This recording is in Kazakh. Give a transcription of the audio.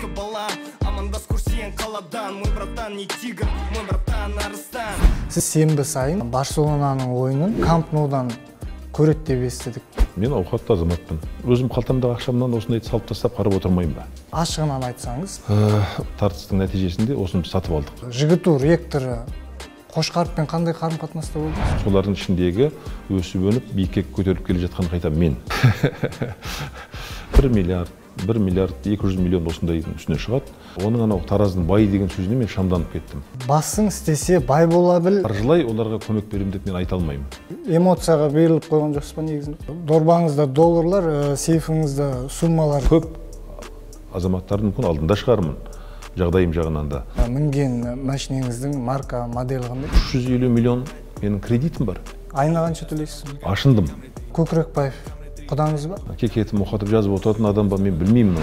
өскі балам, амандас көрсең қаладан, мой братан не тигр, мой братан арыстан. Сіз сенбі сайын Барселонаның ойынын Камп Ноудан көреді деп естідік. Мен ауқатты азаматпын. Өзім қалтамдағы ақшамнан осындай салып тастап қарап отырмайым ба? Ашығынан айтсаңыз. Тартыстың нәтижесінде осыны сатып алдық. ЖГТУ ректоры Қошқаровпен қандай қарым-қатынаста болды? Солардың ішіндегі өсіп өніп, биікке көтеріліп келе жатқан қайта мен. 1 миллиард 200 миллион осындай үстіне шығады. Оның анау Тараздың бай деген сөзіне мен шамданып кеттім. Басың істесе бай бола біл. Қаржылай оларға көмек беремін деп мен айта алмаймын. Эмоцияға беріліп қойған жоқсыз ба негізінде? Дорбаңызда долларлар, сейфіңізде суммалар. Көп азаматтардың мүмкін алдында шығармын. Жағдайым жағынан да. Мінген машинеңіздің марка, модель қандай? 350 миллион менің кредитім бар. Айына қанша төлейсіз? Ашындым. Көкірекбаев құдаңыз ба? Кекетіп мұқатып жазып отыратын адам ба, мен білмеймін.